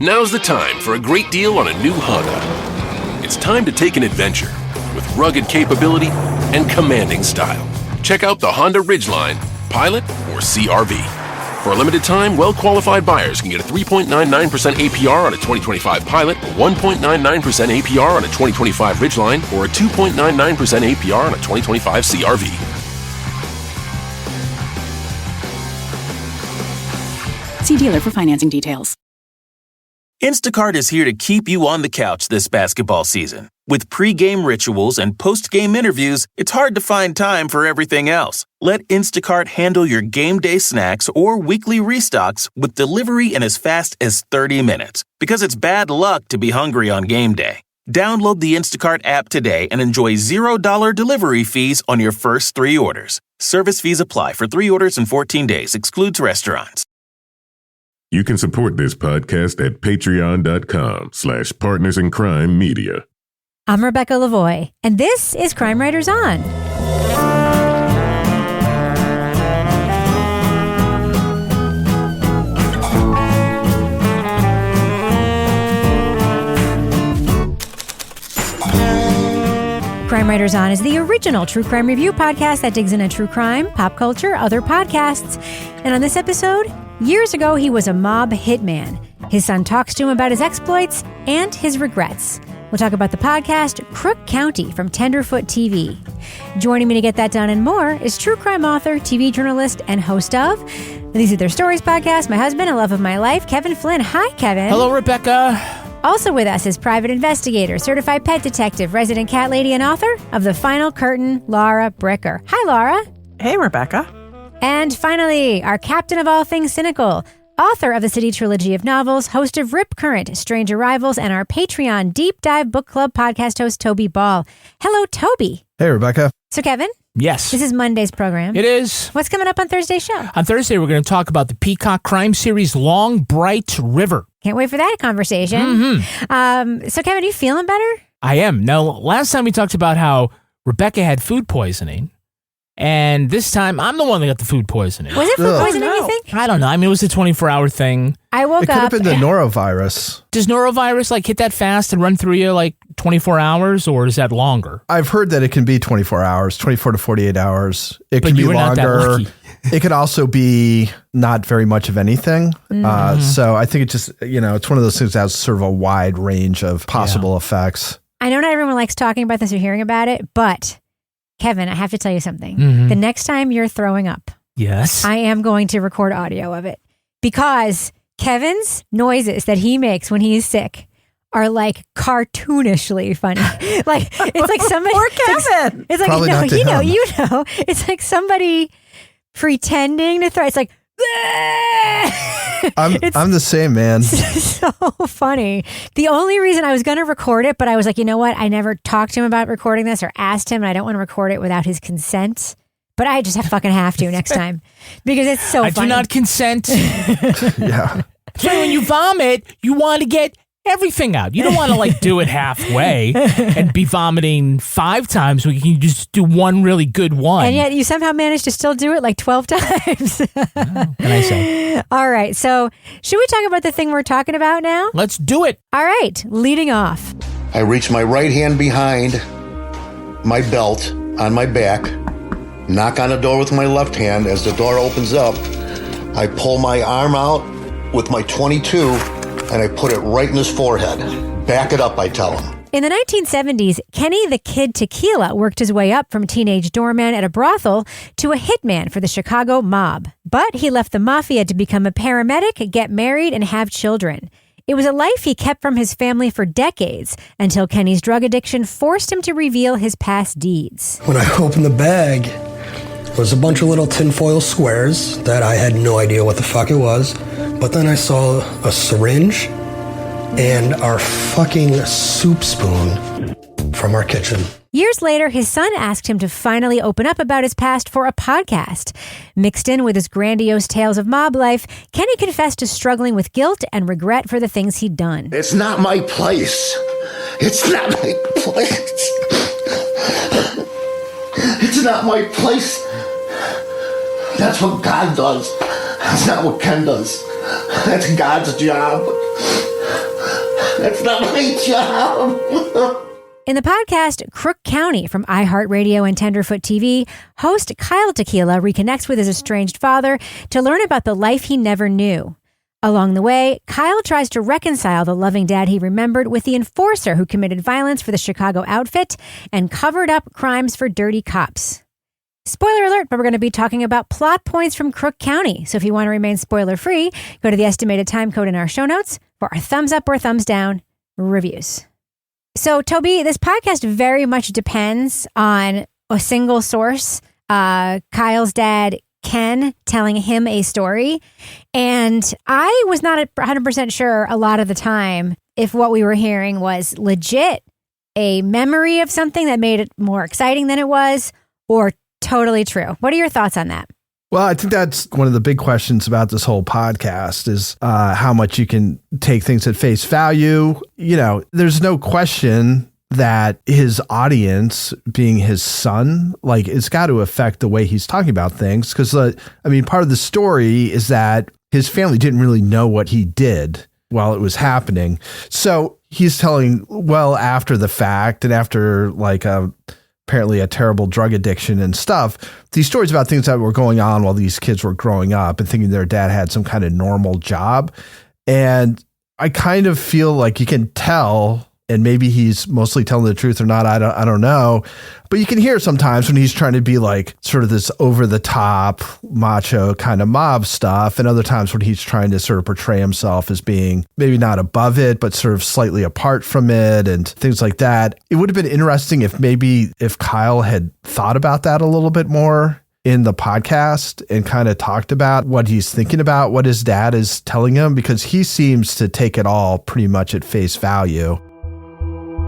Now's the time for a great deal on a new Honda. It's time to take an adventure with rugged capability and commanding style. Check out the Honda Ridgeline, Pilot, or CR-V. For a limited time, well-qualified buyers can get a 3.99% APR on a 2025 Pilot, a 1.99% APR on a 2025 Ridgeline, or a 2.99% APR on a 2025 CR-V. See dealer for financing details. Instacart is here to keep you on the couch this basketball season. With pre-game rituals and post-game interviews, it's hard to find time for everything else. Let Instacart handle your game day snacks or weekly restocks with delivery in as fast as 30 minutes. Because it's bad luck to be hungry on game day. Download the Instacart app today and enjoy $0 delivery fees on your first 3 orders. Service fees apply for 3 orders in 14 days. Excludes restaurants. You can support this podcast at patreon.com/partnersincrimemedia. I'm Rebecca Lavoie, and this is Crime Writers On. Crime Writers On is the original true crime review podcast that digs into true crime, pop culture, other podcasts. And on this episode, years ago, he was a mob hitman. His son talks to him about his exploits and his regrets. We'll talk about the podcast Crook County from Tenderfoot TV. Joining me to get that done and more is true crime author, TV journalist, and host of These Are Their Stories podcast, my husband and love of my life, Kevin Flynn. Hi, Kevin. Hello, Rebecca. Also with us is private investigator, certified pet detective, resident cat lady, and author of The Final Curtain, Laura Bricker. Hi, Laura. Hey, Rebecca. And finally, our captain of all things cynical, author of the City Trilogy of novels, host of Rip Current, Strange Arrivals, and our Patreon Deep Dive Book Club podcast host, Toby Ball. Hello, Toby. Hey, Rebecca. So, Kevin? Yes. This is Monday's program. It is. What's coming up on Thursday's show? On Thursday, we're going to talk about the Peacock crime series Long Bright River. Can't wait for that conversation. Mm-hmm. So, Kevin, are you feeling better? I am. Now, last time we talked about how Rebecca had food poisoning. And this time, I'm the one that got the food poisoning. Was it food poisoning, you think? I don't know. I mean, it was a 24-hour thing. I woke up. It could have been the norovirus. Does norovirus, hit that fast and run through you, 24 hours, or is that longer? I've heard that it can be 24 hours, 24 to 48 hours. It But can be you were not that longer. lucky. It could also be not very much of anything. So I think it just, it's one of those things that has sort of a wide range of possible effects. I know not everyone likes talking about this or hearing about it, but Kevin, I have to tell you something. Mm-hmm. The next time you're throwing up, Yes. I am going to record audio of it because Kevin's noises that he makes when he is sick are cartoonishly funny. It's like somebody. Poor Kevin. It's like, Probably no, not to you know, him. it's like somebody pretending to throw. It's like, I'm the same, man. so funny. The only reason I was going to record it, but I was like, you know what? I never talked to him about recording this or asked him, and I don't want to record it without his consent. But I just fucking have to next time because it's so I funny. do not consent. Yeah. So when you vomit, you want to get everything out. You don't want to do it halfway and be vomiting 5 times when you can just do one really good one. And yet you somehow managed to still do it 12 times. Can I say? All right. So should we talk about the thing we're talking about now? Let's do it. All right. Leading off. I reach my right hand behind my belt on my back, knock on the door with my left hand. As the door opens up, I pull my arm out with my .22 and I put it right in his forehead. Back it up, I tell him. In the 1970s, Kenny the Kid Tekiela worked his way up from teenage doorman at a brothel to a hitman for the Chicago mob. But he left the mafia to become a paramedic, get married, and have children. It was a life he kept from his family for decades until Kenny's drug addiction forced him to reveal his past deeds. When I opened the bag, there was a bunch of little tinfoil squares that I had no idea what the fuck it was. But then I saw a syringe and our fucking soup spoon from our kitchen. Years later, his son asked him to finally open up about his past for a podcast. Mixed in with his grandiose tales of mob life, Kenny confessed to struggling with guilt and regret for the things he'd done. It's not my place. It's not my place. It's not my place. That's what God does. That's not what Ken does. That's God's job. That's not my job. In the podcast Crook County from iHeartRadio and Tenderfoot TV, host Kyle Tekiela reconnects with his estranged father to learn about the life he never knew. Along the way, Kyle tries to reconcile the loving dad he remembered with the enforcer who committed violence for the Chicago outfit and covered up crimes for dirty cops. Spoiler alert, but we're going to be talking about plot points from Crook County. So if you want to remain spoiler-free, go to the estimated time code in our show notes for our thumbs up or thumbs down reviews. So, Toby, this podcast very much depends on a single source, Kyle's dad, Ken, telling him a story. And I was not 100% sure a lot of the time if what we were hearing was legit, a memory of something that made it more exciting than it was, or totally true. What are your thoughts on that? Well, I think that's one of the big questions about this whole podcast is how much you can take things at face value. You know, there's no question that his audience, being his son, like it's got to affect the way he's talking about things. Because, part of the story is that his family didn't really know what he did while it was happening. So he's telling well after the fact and after apparently a terrible drug addiction and stuff, these stories about things that were going on while these kids were growing up and thinking their dad had some kind of normal job. And I kind of feel like you can tell, and maybe he's mostly telling the truth or not, I don't know, but you can hear sometimes when he's trying to be like sort of this over the top macho kind of mob stuff, and other times when he's trying to sort of portray himself as being maybe not above it, but sort of slightly apart from it and things like that. It would have been interesting if Kyle had thought about that a little bit more in the podcast and kind of talked about what he's thinking about, what his dad is telling him, because he seems to take it all pretty much at face value.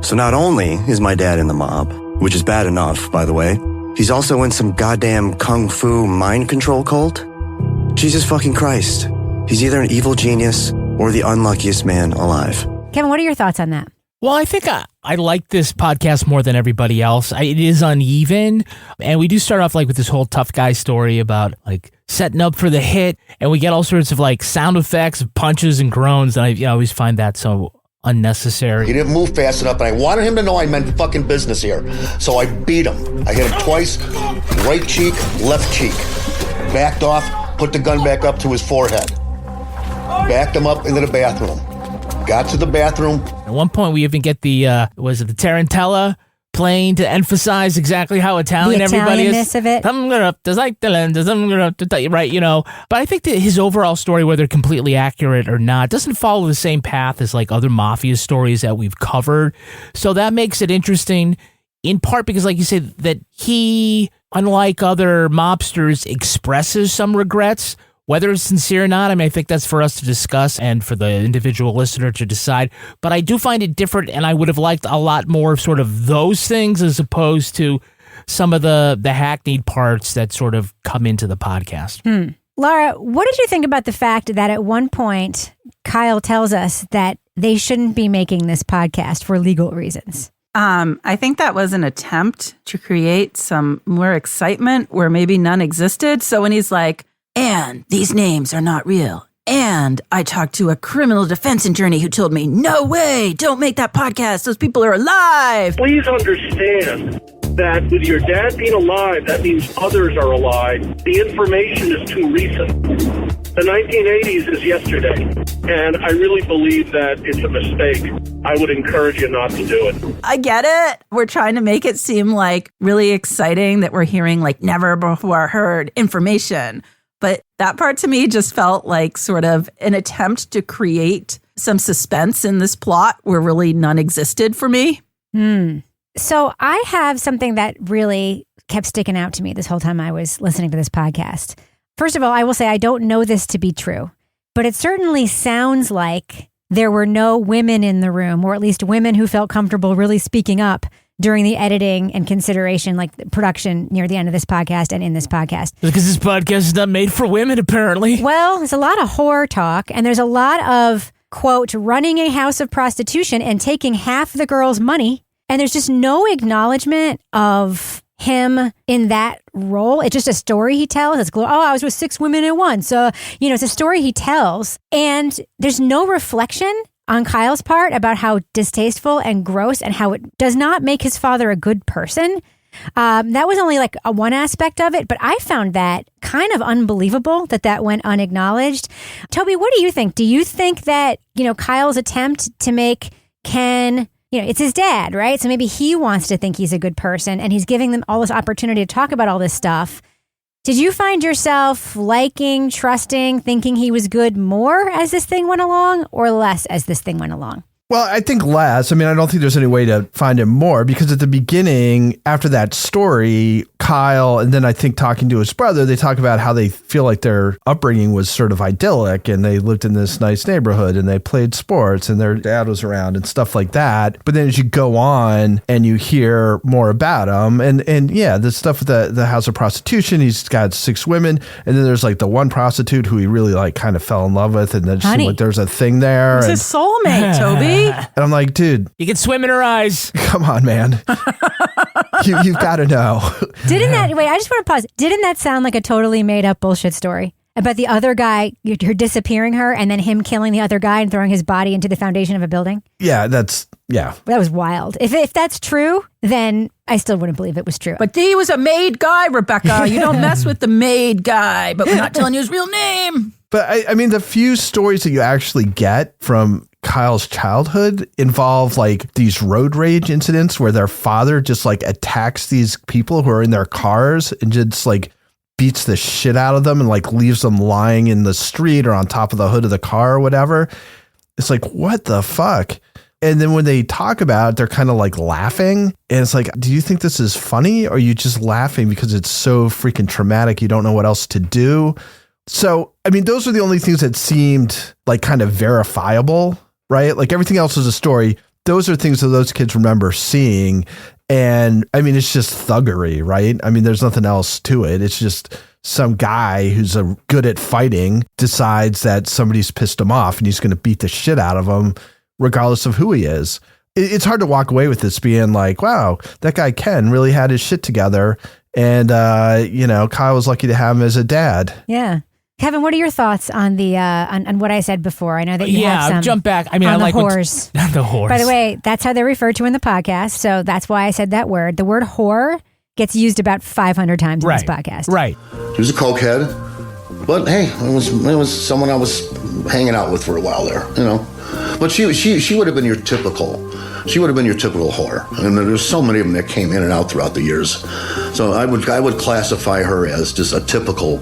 So not only is my dad in the mob, which is bad enough, by the way, he's also in some goddamn kung fu mind control cult. Jesus fucking Christ. He's either an evil genius or the unluckiest man alive. Kevin, what are your thoughts on that? Well, I think I like this podcast more than everybody else. It is uneven, and we do start off with this whole tough guy story about setting up for the hit, and we get all sorts of sound effects, punches and groans, and I always find that so unnecessary. He didn't move fast enough, and I wanted him to know I meant fucking business here. So I beat him. I hit him twice, right cheek, left cheek. Backed off, put the gun back up to his forehead. Backed him up into the bathroom. Got to the bathroom. At one point, we even get the Tarantella playing to emphasize exactly how Italian everybody is. Of it. Right, But I think that his overall story, whether completely accurate or not, doesn't follow the same path as other mafia stories that we've covered. So that makes it interesting, in part because, like you said, that he, unlike other mobsters, expresses some regrets. Whether it's sincere or not, I think that's for us to discuss and for the individual listener to decide. But I do find it different, and I would have liked a lot more of sort of those things as opposed to some of the hackneyed parts that sort of come into the podcast. Laura, what did you think about the fact that at one point, Kyle tells us that they shouldn't be making this podcast for legal reasons? I think that was an attempt to create some more excitement where maybe none existed. So when he's like, and these names are not real. And I talked to a criminal defense attorney who told me, no way, don't make that podcast. Those people are alive. Please understand that with your dad being alive, that means others are alive. The information is too recent. The 1980s is yesterday. And I really believe that it's a mistake. I would encourage you not to do it. I get it. We're trying to make it seem really exciting that we're hearing never before heard information. But that part to me just felt like sort of an attempt to create some suspense in this plot where really none existed for me. So I have something that really kept sticking out to me this whole time I was listening to this podcast. First of all, I will say I don't know this to be true, but it certainly sounds like there were no women in the room, or at least women who felt comfortable really speaking up during the editing and consideration, production near the end of this podcast and in this podcast. Because this podcast is not made for women, apparently. Well, there's a lot of horror talk, and there's a lot of, quote, running a house of prostitution and taking half the girl's money. And there's just no acknowledgement of him in that role. It's just a story he tells. It's, I was with 6 women at once. So, it's a story he tells. And there's no reflection on Kyle's part about how distasteful and gross and how it does not make his father a good person. That was only like one aspect of it, but I found that kind of unbelievable that went unacknowledged. Toby, what do you think? Do you think that, Kyle's attempt to make Ken, it's his dad, right? So maybe he wants to think he's a good person and he's giving them all this opportunity to talk about all this stuff. Did you find yourself liking, trusting, thinking he was good more as this thing went along or less as this thing went along? Well, I think less. I mean, I don't think there's any way to find him more because at the beginning, after that story, Kyle, and then I think talking to his brother, they talk about how they feel like their upbringing was sort of idyllic and they lived in this nice neighborhood and they played sports and their dad was around and stuff like that. But then as you go on and you hear more about him and yeah, the stuff with the house of prostitution, he's got 6 women. And then there's like the one prostitute who he really like kind of fell in love with. And then it seemed like there's a thing there. It's his soulmate, Toby. And I'm like, dude, you can swim in her eyes. Come on, man. You've got to know. I just want to pause. Didn't that sound like a totally made up bullshit story about the other guy, her disappearing her and then him killing the other guy and throwing his body into the foundation of a building? Yeah, that was wild. If that's true, then I still wouldn't believe it was true. But he was a made guy, Rebecca. You don't mess with the made guy, but we're not telling you his real name. But I mean, the few stories that you actually get from Kyle's childhood involve like these road rage incidents where their father just like attacks these people who are in their cars and just like beats the shit out of them and like leaves them lying in the street or on top of the hood of the car or whatever. It's like, what the fuck? And then when they talk about it, they're kind of like laughing. And it's like, do you think this is funny? Or are you just laughing because it's so freaking traumatic? You don't know what else to do. So, I mean, those are the only things that seemed like kind of verifiable, right? Like everything else was a story. Those are things that those kids remember seeing. And I mean, it's just thuggery, right? I mean, there's nothing else to it. It's just some guy who's good at fighting decides that somebody's pissed him off and he's going to beat the shit out of him regardless of who he is. It's hard to walk away with this being like, wow, that guy Ken really had his shit together. And, Kyle was lucky to have him as a dad. Yeah. Kevin, what are your thoughts on the on what I said before? I know that you have some. Jump back. I mean, I like whores. The whores. By the way, that's how they're referred to in the podcast. So that's why I said that word. The word whore gets used about 500 times in this podcast. Right. He was a cokehead, but hey, it was someone I was hanging out with for a while there, But she would have been your typical. She would have been your typical whore. And there's so many of them that came in and out throughout the years. So I would classify her as just a typical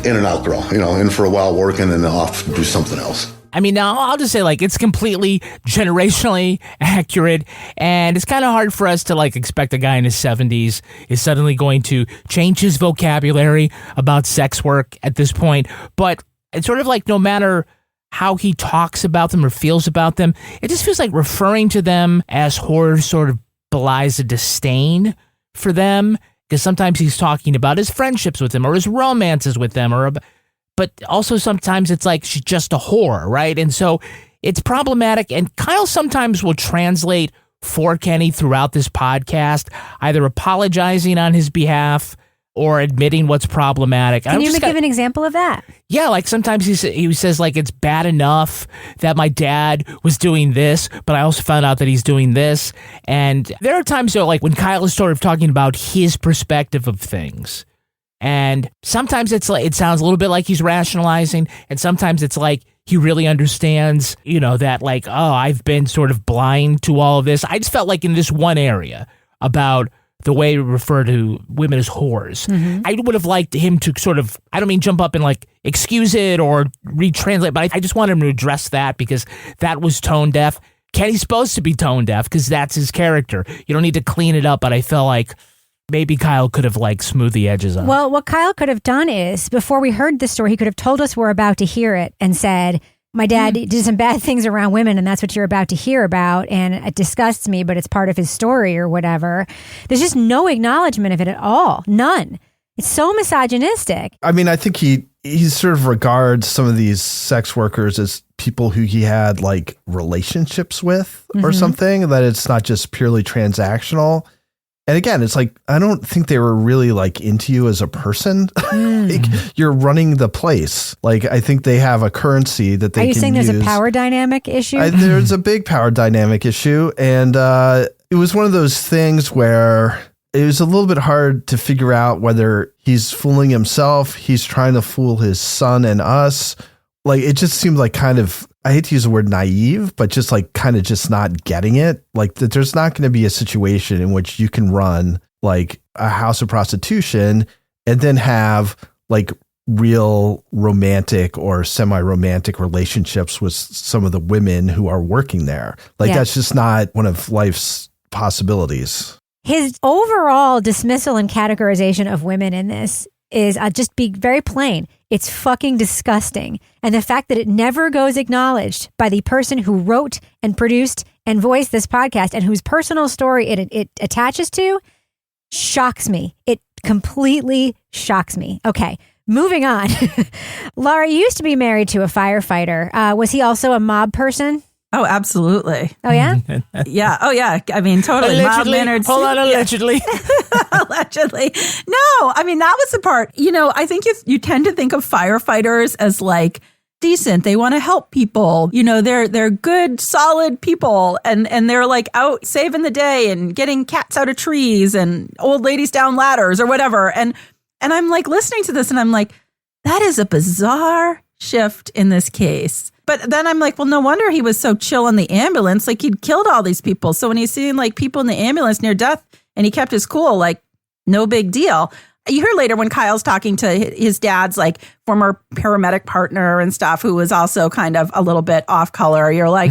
in and out girl, in for a while working and off to do something else. I mean, now I'll just say it's completely generationally accurate, and it's kind of hard for us to expect a guy in his 70s is suddenly going to change his vocabulary about sex work at this point. But it's sort of no matter how he talks about them or feels about them, it just feels like referring to them as whores sort of belies a disdain for them. Because sometimes he's talking about his friendships with them or his romances with them, but also sometimes it's like she's just a whore, right? And so it's problematic. And Kyle sometimes will translate for Kenny throughout this podcast, either apologizing on his behalf or admitting what's problematic. Can you give an example of that? Yeah, sometimes he says it's bad enough that my dad was doing this, but I also found out that he's doing this. And there are times though, when Kyle is sort of talking about his perspective of things. And sometimes it sounds a little bit like he's rationalizing, and sometimes it's he really understands, that I've been sort of blind to all of this. I just felt in this one area about the way we refer to women as whores. Mm-hmm. I would have liked him to sort of, I don't mean jump up and excuse it or retranslate, but I just wanted him to address that because that was tone deaf. Kenny's supposed to be tone deaf because that's his character. You don't need to clean it up, but I felt like maybe Kyle could have smoothed the edges on. Well, what Kyle could have done is, before we heard this story, he could have told us we're about to hear it and said, my dad did some bad things around women and that's what you're about to hear about. And it disgusts me, but it's part of his story or whatever. There's just no acknowledgement of it at all. None. It's so misogynistic. I mean, I think he sort of regards some of these sex workers as people who he had relationships with or something, that it's not just purely transactional. And again, it's like, I don't think they were really like into you as a person. Like, you're running the place. Like, I think they have a currency that they can use. Are you saying there's a power dynamic issue? There's a big power dynamic issue. And it was one of those things where it was a little bit hard to figure out whether he's fooling himself, he's trying to fool his son and us. Like, it just seemed like kind of, I hate to use the word naive, but just like kind of just not getting it. Like, that there's not going to be a situation in which you can run like a house of prostitution and then have like real romantic or semi-romantic relationships with some of the women who are working there. Like, that's just not one of life's possibilities. His overall dismissal and categorization of women in this is, I'll just be very plain, it's fucking disgusting. And the fact that it never goes acknowledged by the person who wrote and produced and voiced this podcast and whose personal story it attaches to shocks me. It completely shocks me. Okay, moving on. Laura, you used to be married to a firefighter. Was he also a mob person? Oh, absolutely. Oh, yeah? Yeah. Oh, yeah. I mean, totally. Allegedly. Hold on, allegedly. Allegedly. No, I mean, that was the part. You know, I think you tend to think of firefighters as like decent. They want to help people. You know, they're good, solid people. And they're like out saving the day and getting cats out of trees and old ladies down ladders or whatever. And I'm like listening to this and I'm like, that is a bizarre shift in this case. But then I'm like, well, no wonder he was so chill in the ambulance. Like, he'd killed all these people. So when he's seeing like people in the ambulance near death and he kept his cool, like, no big deal. You hear later when Kyle's talking to his dad's like former paramedic partner and stuff, who was also kind of a little bit off color. You're like,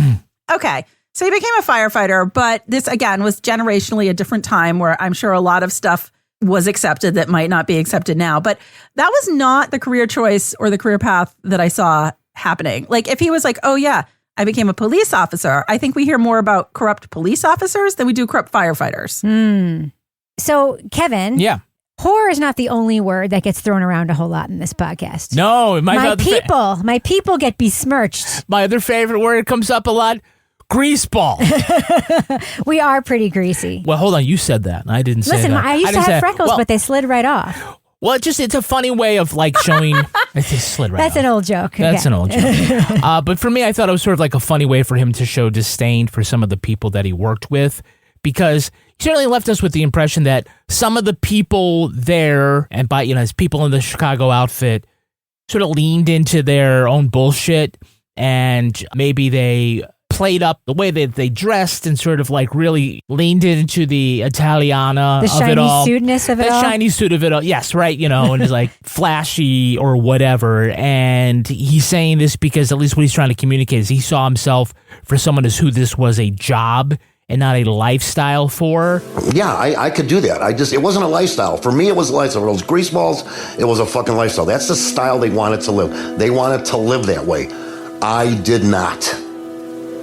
okay, so he became a firefighter. But this, again, was generationally a different time where I'm sure a lot of stuff was accepted that might not be accepted now. But that was not the career choice or the career path that I saw happening. Like, if he was like, oh yeah, I became a police officer, I think we hear more about corrupt police officers than we do corrupt firefighters. So, Kevin, yeah, whore is not the only word that gets thrown around a whole lot in this podcast. No, my people get besmirched. My other favorite word comes up a lot. Greaseball. We are pretty greasy. Well, hold on. You said that. I didn't say that. Listen, I used to have freckles, but they slid right off. Well, it's a funny way of like showing. They slid right That's off. An old joke. That's an old joke. But for me, I thought it was sort of like a funny way for him to show disdain for some of the people that he worked with, because he certainly left us with the impression that some of the people there, and by his people in the Chicago outfit, sort of leaned into their own bullshit, and maybe they played up the way that they dressed and sort of like really leaned into the Italiana of it all. The shiny suitness of it all. The shiny suit of it all. Yes, right. And it's like flashy or whatever. And he's saying this because at least what he's trying to communicate is he saw himself for someone as who this was a job and not a lifestyle for. Yeah, I could do that. It wasn't a lifestyle. For me, it was a lifestyle. It was Greaseballs. It was a fucking lifestyle. That's the style they wanted to live. They wanted to live that way. I did not.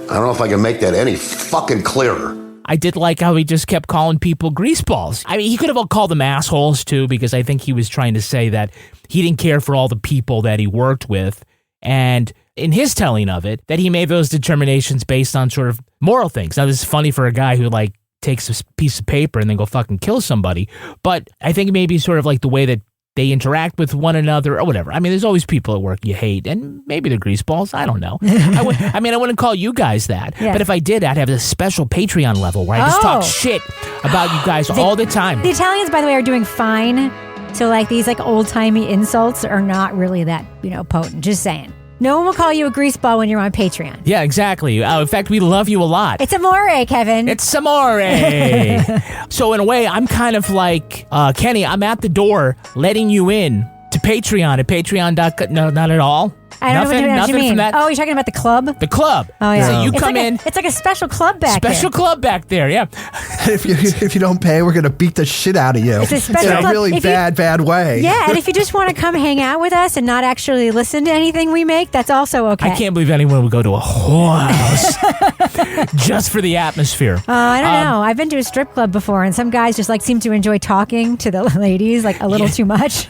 I don't know if I can make that any fucking clearer. I did like how he just kept calling people greaseballs. I mean, he could have called them assholes too, because I think he was trying to say that he didn't care for all the people that he worked with. And in his telling of it, that he made those determinations based on sort of moral things. Now, this is funny for a guy who like takes a piece of paper and then go fucking kill somebody. But I think maybe sort of like the way that they interact with one another or whatever. I mean, there's always people at work you hate, and maybe they're greaseballs. I don't know. I wouldn't call you guys that. Yeah. But if I did, I'd have a special Patreon level where I just talk shit about you guys all the time. The Italians, by the way, are doing fine. So like these like old-timey insults are not really that, potent. Just saying. No one will call you a greaseball when you're on Patreon. Yeah, exactly. In fact, we love you a lot. It's amore, Kevin. It's amore. So in a way, I'm kind of like, Kenny, I'm at the door letting you in to Patreon at patreon.com. No, not at all. I don't know what you mean. From that. Oh, you're talking about the club? The club. Oh, yeah. So you come in. It's like a special club back there. Special club back there, yeah. If you don't pay, we're going to beat the shit out of you. It's a special in a really bad way. Yeah, and if you just want to come hang out with us and not actually listen to anything we make, that's also okay. I can't believe anyone would go to a whorehouse just for the atmosphere. I don't know. I've been to a strip club before, and some guys just like seem to enjoy talking to the ladies like a little too much.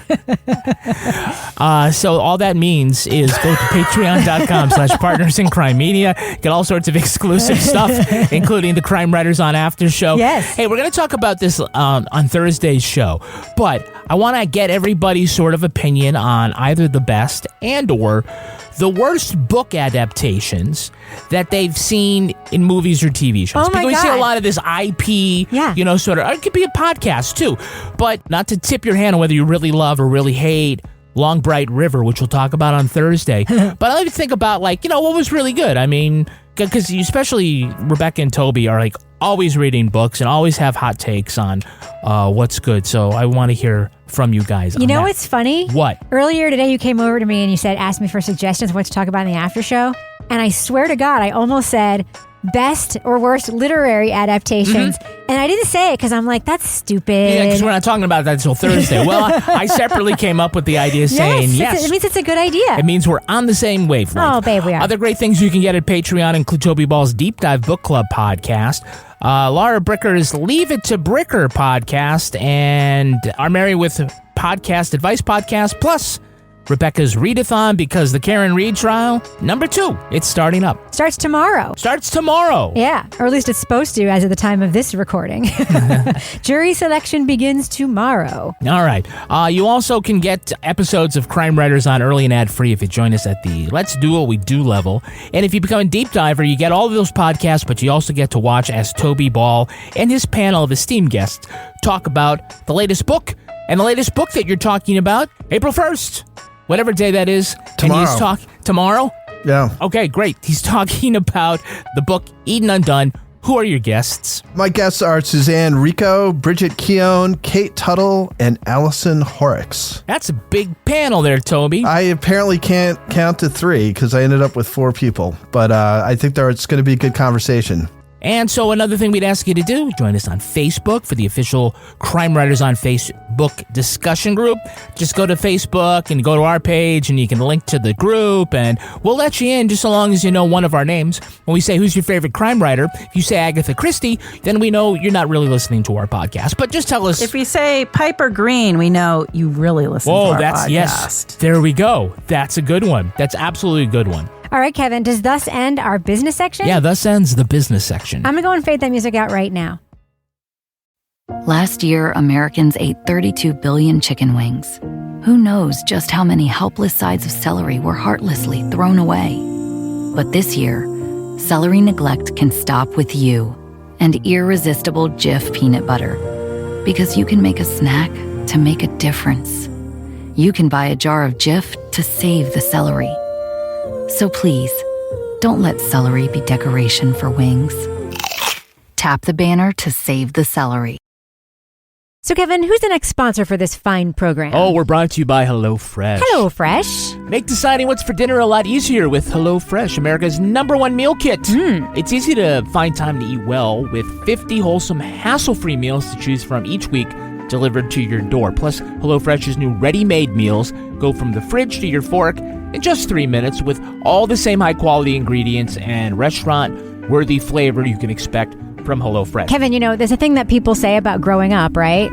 So all that means is Go to patreon.com/partners in crime media. Get all sorts of exclusive stuff, including the Crime Writers on After show. Yes. Hey, we're going to talk about this on Thursday's show, but I want to get everybody's sort of opinion on either the best and or the worst book adaptations that they've seen in movies or TV shows. Oh my because we see a God. lot of this IP, sort of, it could be a podcast too, but not to tip your hand on whether you really love or really hate Long Bright River, which we'll talk about on Thursday. But I like to think about, what was really good. I mean, because especially Rebecca and Toby are always reading books and always have hot takes on what's good. So I want to hear from you guys. You know that. what's funny? What? Earlier today, you came over to me and you asked me for suggestions of what to talk about in the after show. And I swear to God, I almost said best or worst literary adaptations. And I didn't say it because I'm like, that's stupid. Yeah, because we're not talking about that until Thursday. Well, I separately came up with the idea saying yes. It means it's a good idea. It means we're on the same wavelength. Oh, babe, we are. Other great things you can get at Patreon include Toby Ball's Deep Dive Book Club podcast, Laura Bricker's Leave It to Bricker podcast, and our Marry with Podcast Advice podcast, plus Rebecca's Readathon, because the Karen Reed trial, number 2, it's starting up. Starts tomorrow. Yeah, or at least it's supposed to as of the time of this recording. Jury selection begins tomorrow. All right. You also can get episodes of Crime Writers on early and ad-free if you join us at the Let's Do What We Do level. And if you become a deep diver, you get all of those podcasts, but you also get to watch as Toby Ball and his panel of esteemed guests talk about the latest book. And the latest book that you're talking about, April 1st. Whatever day that is. Tomorrow. And he's tomorrow? Yeah. Okay, great. He's talking about the book Eden Undone. Who are your guests? My guests are Suzanne Rico, Bridget Keown, Kate Tuttle, and Allison Horrocks. That's a big panel there, Toby. I apparently can't count to 3 because I ended up with 4 people, but I think it's going to be a good conversation. And so another thing we'd ask you to do, join us on Facebook for the official Crime Writers on Facebook discussion group. Just go to Facebook and go to our page and you can link to the group and we'll let you in just so long as you know one of our names. When we say who's your favorite crime writer, if you say Agatha Christie, then we know you're not really listening to our podcast. But just tell us. If we say Piper Green, we know you really listen to our podcast. Yes. There we go. That's a good one. That's absolutely a good one. All right, Kevin, does thus end our business section? Yeah, thus ends the business section. I'm going to go and fade that music out right now. Last year, Americans ate 32 billion chicken wings. Who knows just how many helpless sides of celery were heartlessly thrown away? But this year, celery neglect can stop with you and irresistible Jif peanut butter. Because you can make a snack to make a difference. You can buy a jar of Jif to save the celery. So please, don't let celery be decoration for wings. Tap the banner to save the celery. So, Kevin, who's the next sponsor for this fine program? Oh, we're brought to you by HelloFresh. HelloFresh. Make deciding what's for dinner a lot easier with HelloFresh, America's #1 meal kit. It's easy to find time to eat well with 50 wholesome, hassle-free meals to choose from each week delivered to your door. Plus, HelloFresh's new ready-made meals go from the fridge to your fork in just 3 minutes with all the same high-quality ingredients and restaurant-worthy flavor you can expect from HelloFresh. Kevin, there's a thing that people say about growing up, right?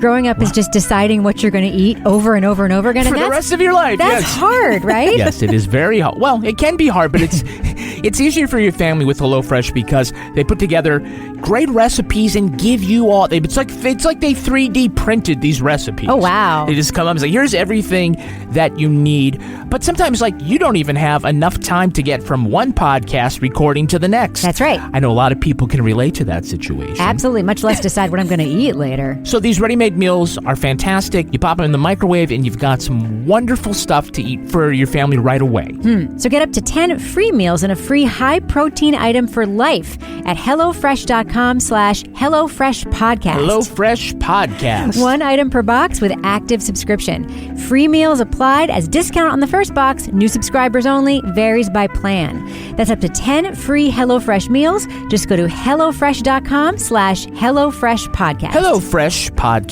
Growing up is just deciding what you're going to eat over and over and over again. For the rest of your life, That's hard, right? Yes, it is very hard. Well, it can be hard, but it's easier for your family with HelloFresh because they put together great recipes and give you all. It's like they 3D printed these recipes. Oh, wow. They just come up and say, here's everything that you need. But sometimes, you don't even have enough time to get from one podcast recording to the next. That's right. I know a lot of people can relate to that situation. Absolutely, much less decide what I'm going to eat later. So these ready-made meals are fantastic. You pop them in the microwave and you've got some wonderful stuff to eat for your family right away. So get up to 10 free meals and a free high-protein item for life at HelloFresh.com/HelloFreshPodcast. HelloFresh Podcast. 1 item per box with active subscription. Free meals applied as discount on the first box. New subscribers only. Varies by plan. That's up to 10 free HelloFresh meals. Just go to HelloFresh.com/HelloFreshPodcast. HelloFresh Podcast.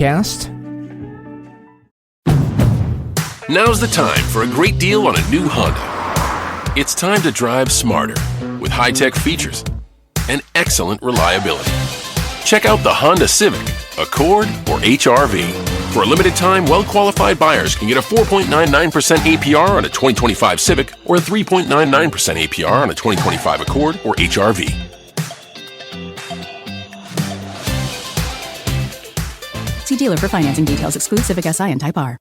Now's the time for a great deal on a new Honda. It's time to drive smarter with high-tech features and excellent reliability. Check out the Honda Civic, Accord, or HR-V. For a limited time, well-qualified buyers can get a 4.99% APR on a 2025 Civic or a 3.99% APR on a 2025 Accord or HR-V. See dealer for financing details. Exclude Civic Si and Type R.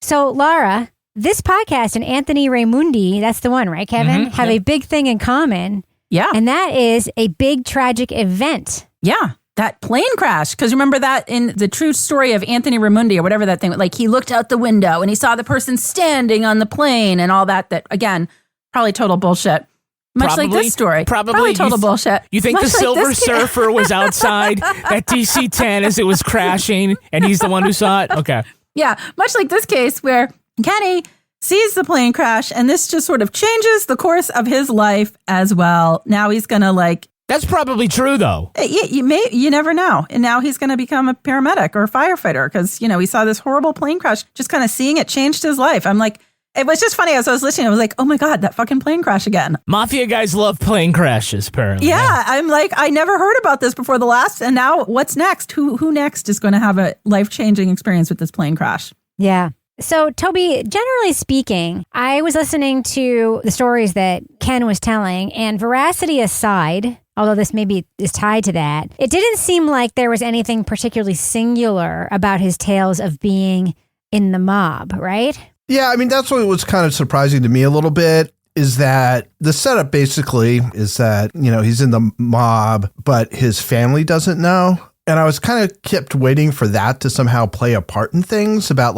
So, Laura, this podcast and Anthony Raimundi, that's the one, right, Kevin? Mm-hmm. Have a big thing in common. Yeah. And that is a big tragic event. Yeah. That plane crash. Because remember that in the true story of Anthony Raimundi or whatever that thing, like he looked out the window and he saw the person standing on the plane and all that, again, probably total bullshit. Much like this story. Probably total bullshit. You think the Silver Surfer was outside that DC-10 as it was crashing and he's the one who saw it? Okay. Yeah, much like this case where Kenny sees the plane crash and this just sort of changes the course of his life as well. Now he's going to That's probably true, though. You never know. And now he's going to become a paramedic or a firefighter because, he saw this horrible plane crash. Just kind of seeing it changed his life. I'm like, it was just funny as I was listening. I was like, oh my God, that fucking plane crash again. Mafia guys love plane crashes, apparently. Yeah, I'm like, I never heard about this before the last. And now what's next? Who next is going to have a life-changing experience with this plane crash? Yeah. So, Toby, generally speaking, I was listening to the stories that Ken was telling, and veracity aside, although this maybe is tied to that, it didn't seem like there was anything particularly singular about his tales of being in the mob, right? Yeah, I mean, that's what was kind of surprising to me a little bit, is that the setup basically is that, he's in the mob, but his family doesn't know. And I was kind of kept waiting for that to somehow play a part in things about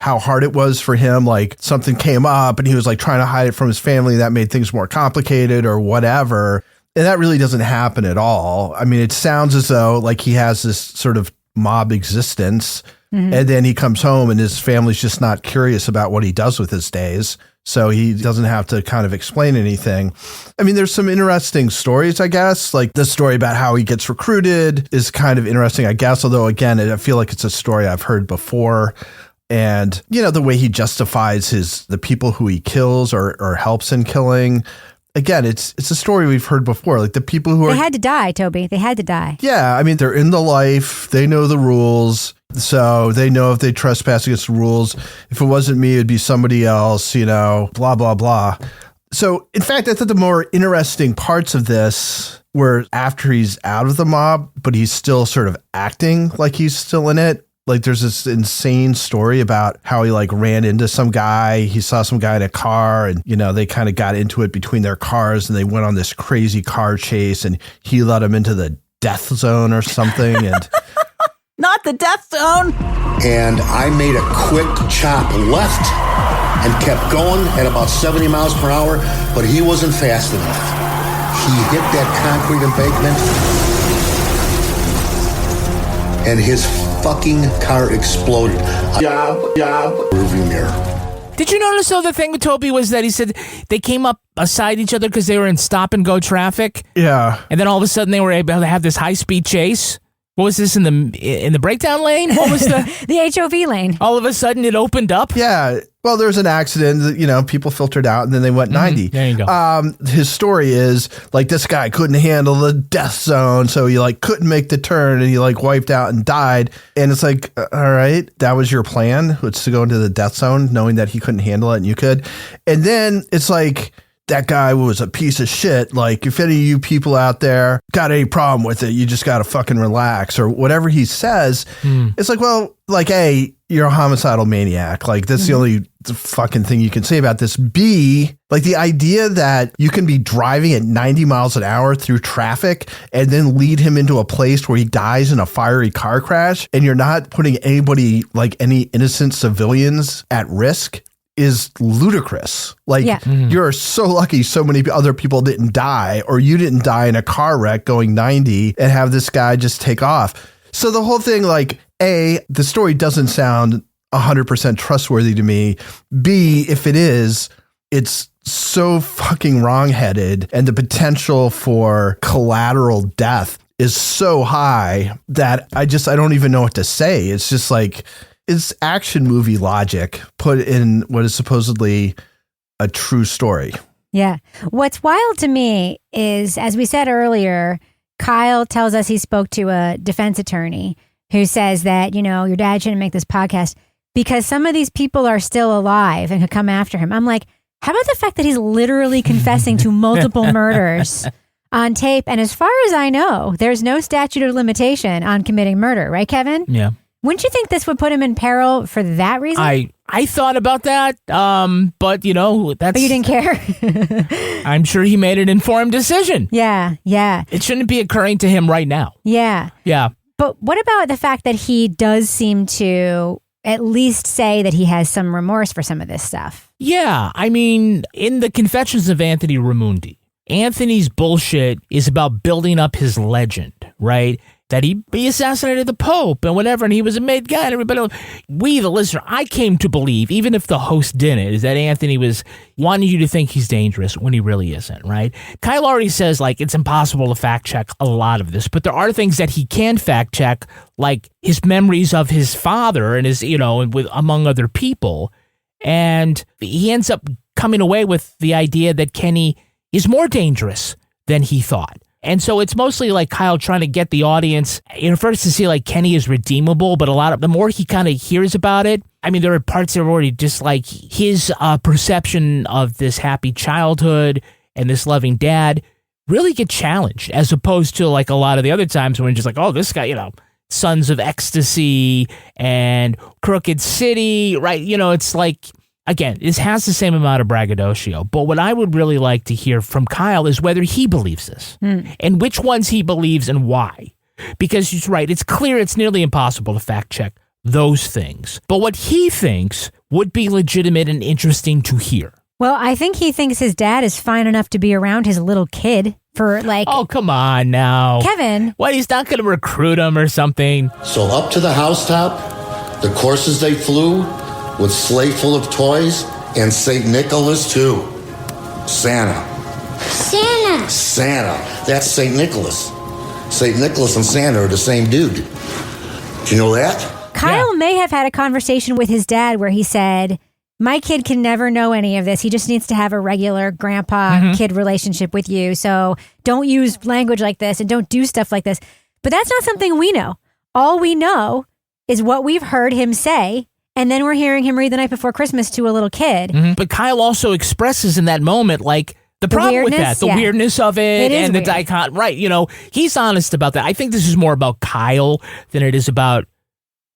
how hard it was for him, something came up and he was trying to hide it from his family. That made things more complicated or whatever. And that really doesn't happen at all. I mean, it sounds as though he has this sort of mob existence. Mm-hmm. And then he comes home and his family's just not curious about what he does with his days. So he doesn't have to kind of explain anything. I mean, there's some interesting stories, I guess. The story about how he gets recruited is kind of interesting, I guess. Although, again, I feel like it's a story I've heard before. And, the way he justifies the people who he kills or helps in killing. Again, it's a story we've heard before. The people who They had to die, Toby. They had to die. Yeah. I mean, they're in the life. They know the rules. So they know if they trespass against the rules, if it wasn't me, it'd be somebody else, blah, blah, blah. So, in fact, I thought the more interesting parts of this were after he's out of the mob, but he's still sort of acting like he's still in it. There's this insane story about how he ran into some guy. He saw some guy in a car and, they kind of got into it between their cars and they went on this crazy car chase and he let him into the death zone or something. And not the death zone. And I made a quick chop left and kept going at about 70 miles per hour, but he wasn't fast enough. He hit that concrete embankment and his fucking car exploded. Rearview mirror. Did you notice, though, the thing with Toby was that he said they came up beside each other because they were in stop-and-go traffic? Yeah. And then all of a sudden they were able to have this high-speed chase? What was this, in the breakdown lane? What was the... The HOV lane. All of a sudden it opened up? Yeah. Well, there was an accident that, people filtered out and then they went 90. There you go. His story is this guy couldn't handle the death zone. So he couldn't make the turn and he wiped out and died. And it's all right, that was your plan. It's to go into the death zone knowing that he couldn't handle it and you could. And then it's that guy was a piece of shit. If any of you people out there got any problem with it, you just got to fucking relax or whatever he says. It's well, A, you're a homicidal maniac. That's the only fucking thing you can say about this. B, the idea that you can be driving at 90 miles an hour through traffic and then lead him into a place where he dies in a fiery car crash and you're not putting anybody, any innocent civilians at risk is ludicrous. You're so lucky so many other people didn't die or you didn't die in a car wreck going 90 and have this guy just take off. So the whole thing, A, the story doesn't sound 100% trustworthy to me. B, if it is, it's so fucking wrongheaded and the potential for collateral death is so high that I don't even know what to say. It's just it's action movie logic put in what is supposedly a true story. Yeah. What's wild to me is, as we said earlier, Kyle tells us he spoke to a defense attorney. who says that, your dad shouldn't make this podcast because some of these people are still alive and could come after him. I'm like, how about the fact that he's literally confessing to multiple murders on tape? And as far as I know, there's no statute of limitation on committing murder, right, Kevin? Yeah. Wouldn't you think this would put him in peril for that reason? I thought about that, but that's... But you didn't care? I'm sure he made an informed decision. Yeah. It shouldn't be occurring to him right now. Yeah. But what about the fact that he does seem to at least say that he has some remorse for some of this stuff? Yeah, I mean, in the Confessions of Anthony Ramundi, Anthony's bullshit is about building up his legend, right? That he assassinated the Pope and whatever, and he was a made guy, and everybody. We, the listener, I came to believe, even if the host didn't, is that Anthony was wanting you to think he's dangerous when he really isn't, right? Kyle already says, it's impossible to fact check a lot of this, but there are things that he can fact check, like his memories of his father and his, with among other people, and he ends up coming away with the idea that Kenny is more dangerous than he thought. And so it's mostly like Kyle trying to get the audience, first to see Kenny is redeemable, but the more he kind of hears about it, I mean, there are parts that are already just his perception of this happy childhood and this loving dad really get challenged, as opposed to a lot of the other times when it's just oh, this guy, Sons of Ecstasy and Crooked City, right? It's again, this has the same amount of braggadocio, but what I would really like to hear from Kyle is whether he believes this and which ones he believes and why. Because he's right, it's clear it's nearly impossible to fact check those things. But what he thinks would be legitimate and interesting to hear. Well, I think he thinks his dad is fine enough to be around his little kid for Oh, come on now. Kevin. What, he's not going to recruit him or something? So up to the housetop, the courses they flew, with sleigh full of toys, and St. Nicholas, too. Santa. That's St. Nicholas. St. Nicholas and Santa are the same dude. Do you know that? Kyle may have had a conversation with his dad where he said, my kid can never know any of this. He just needs to have a regular grandpa-kid relationship with you. So don't use language like this and don't do stuff like this. But that's not something we know. All we know is what we've heard him say. And then we're hearing him read The Night Before Christmas to a little kid. But Kyle also expresses in that moment, the problem with that, the weirdness of it and the dichotomy. Right, he's honest about that. I think this is more about Kyle than it is about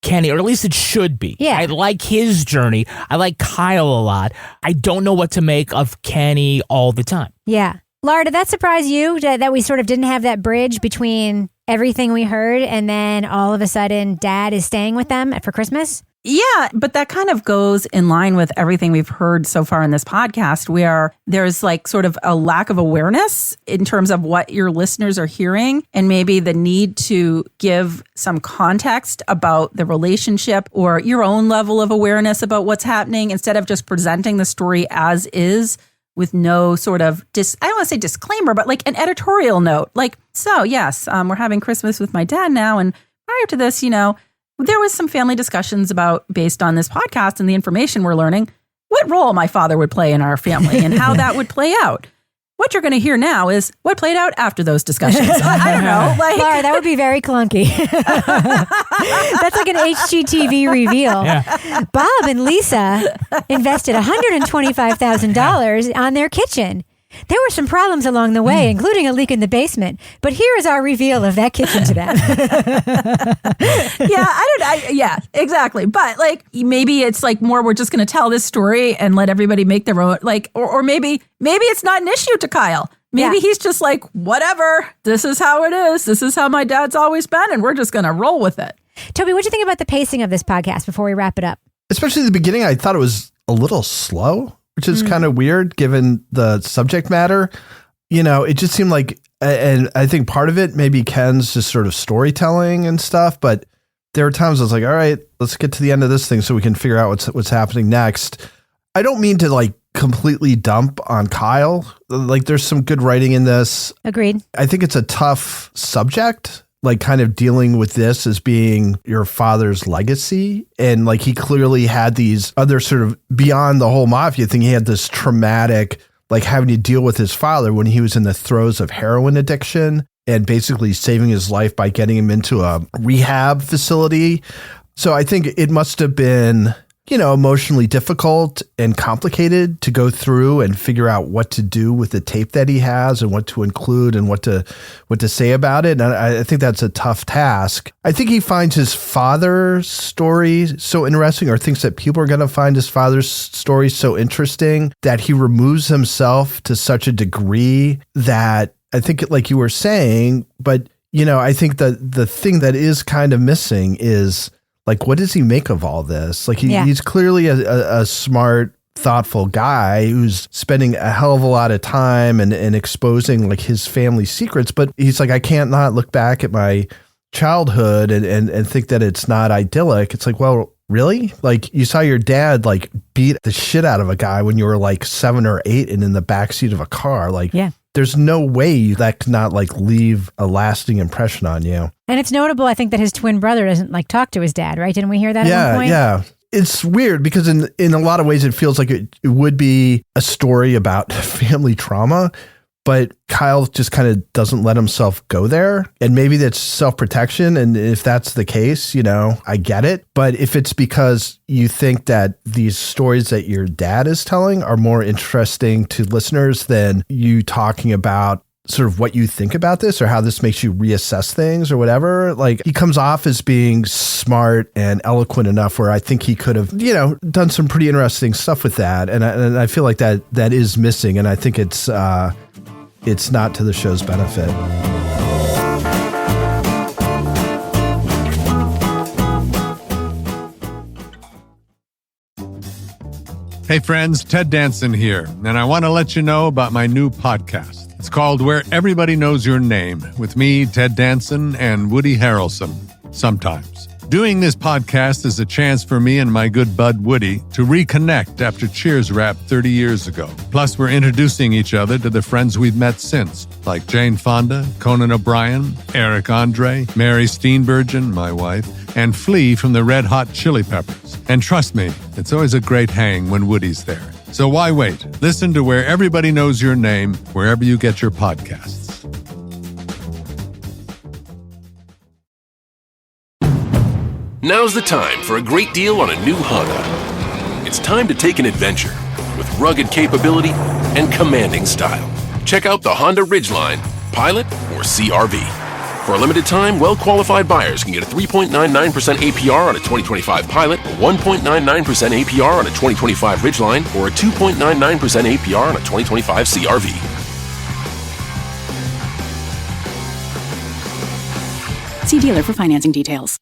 Kenny, or at least it should be. Yeah. I like his journey. I like Kyle a lot. I don't know what to make of Kenny all the time. Yeah. Laura, did that surprise you that we sort of didn't have that bridge between everything we heard and then all of a sudden Dad is staying with them for Christmas? Yeah, but that kind of goes in line with everything we've heard so far in this podcast, where there's sort of a lack of awareness in terms of what your listeners are hearing, and maybe the need to give some context about the relationship or your own level of awareness about what's happening, instead of just presenting the story as is with no sort of, I don't want to say disclaimer, but an editorial note. So yes, we're having Christmas with my dad now, and prior to this, there was some family discussions based on this podcast and the information we're learning, what role my father would play in our family and how that would play out. What you're going to hear now is what played out after those discussions. I don't know. Laura, that would be very clunky. That's like an HGTV reveal. Yeah. Bob and Lisa invested $125,000 on their kitchen. There were some problems along the way, including a leak in the basement. But here is our reveal of that kitchen to them. Yeah, exactly. But maybe it's more we're just going to tell this story and let everybody make their own, or maybe it's not an issue to Kyle. Maybe he's just whatever. This is how it is. This is how my dad's always been, and we're just going to roll with it. Toby, what do you think about the pacing of this podcast before we wrap it up? Especially at the beginning, I thought it was a little slow, which is kind of weird given the subject matter. It just seemed and I think part of it maybe Ken's just sort of storytelling and stuff, but there were times I was all right, let's get to the end of this thing so we can figure out what's happening next. I don't mean to completely dump on Kyle. There's some good writing in this. Agreed. I think it's a tough subject, kind of dealing with this as being your father's legacy. And he clearly had these other sort of beyond the whole mafia thing. He had this traumatic, having to deal with his father when he was in the throes of heroin addiction. and basically saving his life by getting him into a rehab facility. So I think it must have been, emotionally difficult and complicated to go through and figure out what to do with the tape that he has and what to include and what to say about it. And I think that's a tough task. I think he finds his father's story so interesting, or thinks that people are going to find his father's story so interesting, that he removes himself to such a degree that I think, like you were saying, but I think that the thing that is kind of missing is, like, what does he make of all this? Like, he's clearly a smart, thoughtful guy who's spending a hell of a lot of time and exposing, like, his family secrets. But he's like, I can't not look back at my childhood and think that it's not idyllic. It's like, well, really? Like, you saw your dad, like, beat the shit out of a guy when you were, like, 7 or 8 and in the backseat of a car. Like, there's no way that could not, like, leave a lasting impression on you. And it's notable, I think, that his twin brother doesn't, like, talk to his dad, right? Didn't we hear that at one point? Yeah. It's weird because in a lot of ways it feels like it would be a story about family trauma, but Kyle just kind of doesn't let himself go there. And maybe that's self-protection. And if that's the case, I get it. But if it's because you think that these stories that your dad is telling are more interesting to listeners than you talking about sort of what you think about this or how this makes you reassess things or whatever, like, he comes off as being smart and eloquent enough where I think he could have, done some pretty interesting stuff with that. And I feel like that is missing. And I think it's not to the show's benefit. Hey friends, Ted Danson here, and I want to let you know about my new podcast. It's called Where Everybody Knows Your Name, with me, Ted Danson, and Woody Harrelson, sometimes. Doing this podcast is a chance for me and my good bud Woody to reconnect after Cheers wrapped 30 years ago. Plus, we're introducing each other to the friends we've met since, like Jane Fonda, Conan O'Brien, Eric Andre, Mary Steenburgen, my wife, and Flea from the Red Hot Chili Peppers. And trust me, it's always a great hang when Woody's there. So why wait? Listen to Where Everybody Knows Your Name, wherever you get your podcasts. Now's the time for a great deal on a new Honda. It's time to take an adventure with rugged capability and commanding style. Check out the Honda Ridgeline, Pilot, or CR-V. For a limited time, well-qualified buyers can get a 3.99% APR on a 2025 Pilot, a 1.99% APR on a 2025 Ridgeline, or a 2.99% APR on a 2025 CR-V. See dealer for financing details.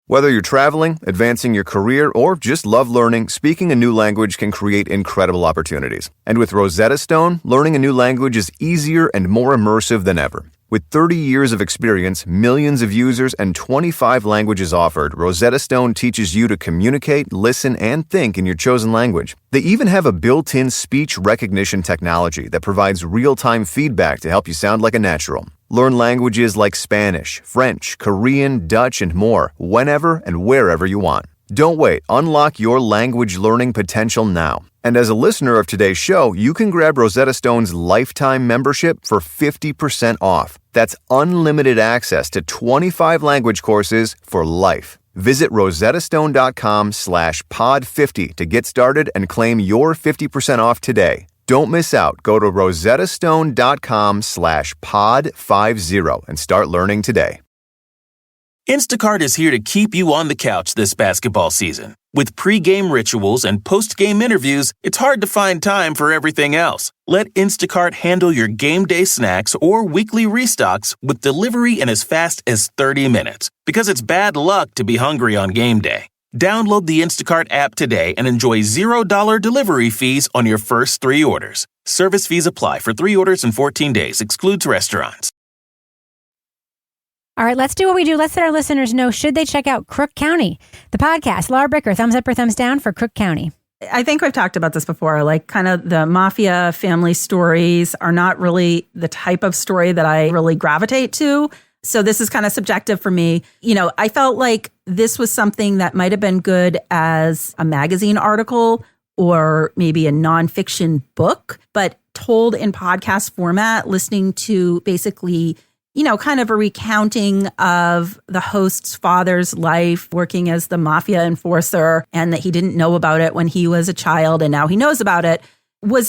Whether you're traveling, advancing your career, or just love learning, speaking a new language can create incredible opportunities. And with Rosetta Stone, learning a new language is easier and more immersive than ever. With 30 years of experience, millions of users, and 25 languages offered, Rosetta Stone teaches you to communicate, listen, and think in your chosen language. They even have a built-in speech recognition technology that provides real-time feedback to help you sound like a natural. Learn languages like Spanish, French, Korean, Dutch, and more, whenever and wherever you want. Don't wait. Unlock your language learning potential now. And as a listener of today's show, you can grab Rosetta Stone's lifetime membership for 50% off. That's unlimited access to 25 language courses for life. Visit rosettastone.com/pod50 to get started and claim your 50% off today. Don't miss out. Go to rosettastone.com/pod50 and start learning today. Instacart is here to keep you on the couch this basketball season. With pre-game rituals and post-game interviews, it's hard to find time for everything else. Let Instacart handle your game day snacks or weekly restocks with delivery in as fast as 30 minutes. Because it's bad luck to be hungry on game day. Download the Instacart app today and enjoy $0 delivery fees on your first 3 orders. Service fees apply for 3 orders in 14 days. Excludes restaurants. All right, let's do what we do. Let's let our listeners know, should they check out Crook County, the podcast. Laura Bricker, thumbs up or thumbs down for Crook County? I think we've talked about this before, like kind of the mafia family stories are not really the type of story that I really gravitate to. So this is kind of subjective for me. I felt like this was something that might have been good as a magazine article or maybe a nonfiction book, but told in podcast format, listening to basically, kind of a recounting of the host's father's life working as the mafia enforcer, and that he didn't know about it when he was a child and now he knows about it,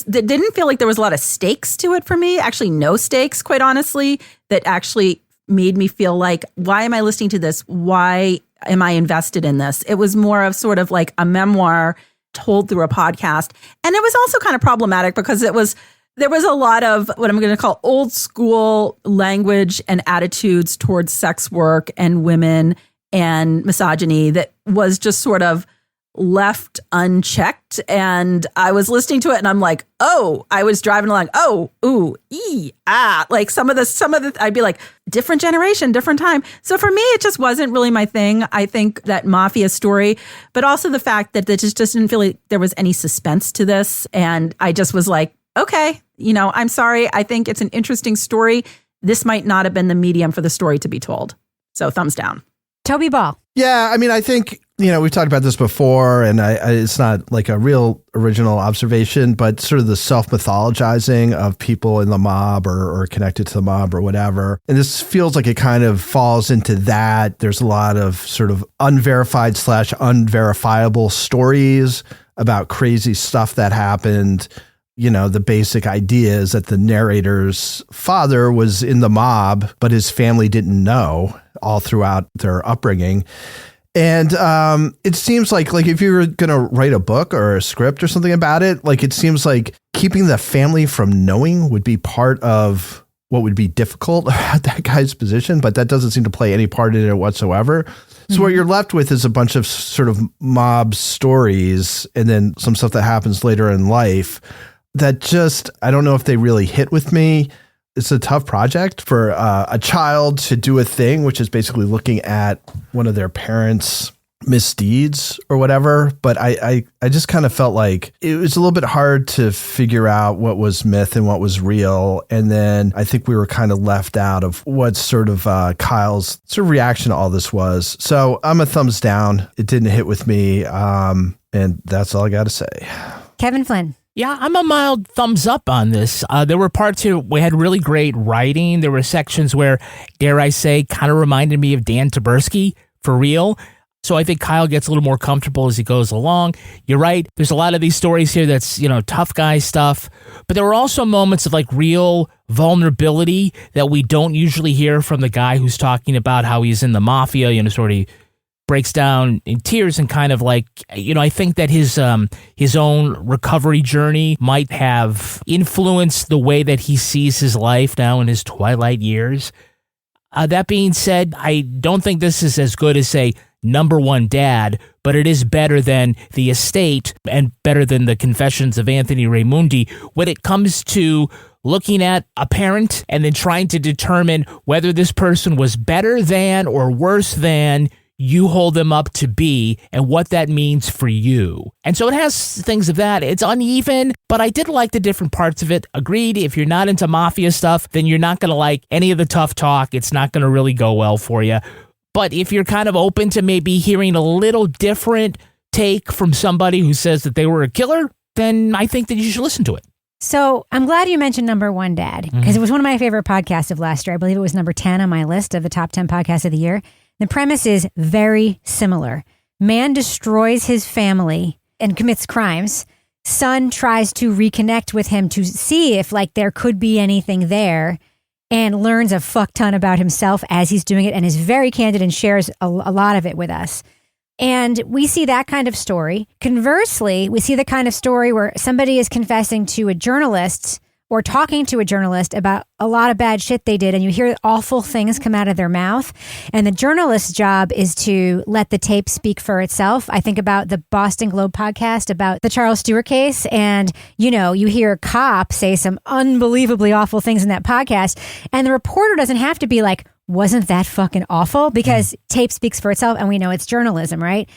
didn't feel like there was a lot of stakes to it for me. Actually, no stakes, quite honestly, that actually made me feel like, why am I listening to this? Why am I invested in this? It was more of sort of like a memoir told through a podcast. And it was also kind of problematic because there was a lot of what I'm going to call old school language and attitudes towards sex work and women and misogyny that was just sort of left unchecked. And I was listening to it and I'm like, oh, I was driving along. Oh, ooh, like some of the, I'd be like, different generation, different time. So for me, it just wasn't really my thing. I think that mafia story, but also the fact that it just didn't feel like there was any suspense to this. And I just was like, okay, I'm sorry. I think it's an interesting story. This might not have been the medium for the story to be told. So thumbs down. Toby Ball. Yeah, I mean, I think, we've talked about this before, and it's not like a real original observation, but sort of the self-mythologizing of people in the mob or connected to the mob or whatever. And this feels like it kind of falls into that. There's a lot of sort of unverified/unverifiable stories about crazy stuff that happened. The basic idea is that the narrator's father was in the mob, but his family didn't know all throughout their upbringing. And it seems like if you were going to write a book or a script or something about it, it seems like keeping the family from knowing would be part of what would be difficult about that guy's position, but that doesn't seem to play any part in it whatsoever. So what you're left with is a bunch of sort of mob stories and then some stuff that happens later in life that just, I don't know if they really hit with me. It's a tough project for a child to do a thing, which is basically looking at one of their parents' misdeeds or whatever. But I just kind of felt like it was a little bit hard to figure out what was myth and what was real. And then I think we were kind of left out of what sort of Kyle's sort of reaction to all this was. So I'm a thumbs down. It didn't hit with me. And that's all I got to say. Kevin Flynn. Yeah, I'm a mild thumbs up on this. There were parts here we had really great writing. There were sections where, dare I say, kind of reminded me of Dan Taberski, for real. So I think Kyle gets a little more comfortable as he goes along. You're right. There's a lot of these stories here that's, tough guy stuff. But there were also moments of real vulnerability that we don't usually hear from the guy who's talking about how he's in the mafia, sort of breaks down in tears and kind of I think that his own recovery journey might have influenced the way that he sees his life now in his twilight years. That being said, I don't think this is as good as, say, Number One Dad, but it is better than The Estate and better than The Confessions of Anthony Raimundi when it comes to looking at a parent and then trying to determine whether this person was better than or worse than you hold them up to be and what that means for you. And so it has things of that. It's uneven, but I did like the different parts of it. Agreed, if you're not into mafia stuff, then you're not going to like any of the tough talk. It's not going to really go well for you. But if you're kind of open to maybe hearing a little different take from somebody who says that they were a killer, then I think that you should listen to it. So I'm glad you mentioned Number One Dad, because it was one of my favorite podcasts of last year. I believe it was number 10 on my list of the top 10 podcasts of the year. The premise is very similar. Man destroys his family and commits crimes. Son tries to reconnect with him to see if there could be anything there, and learns a fuck ton about himself as he's doing it and is very candid and shares a lot of it with us. And we see that kind of story. Conversely, we see the kind of story where somebody is confessing to a journalist or talking to a journalist about a lot of bad shit they did, and you hear awful things come out of their mouth. And the journalist's job is to let the tape speak for itself. I think about the Boston Globe podcast about the Charles Stewart case, and you hear a cop say some unbelievably awful things in that podcast, and the reporter doesn't have to be like, wasn't that fucking awful? Because tape speaks for itself, and we know it's journalism, right?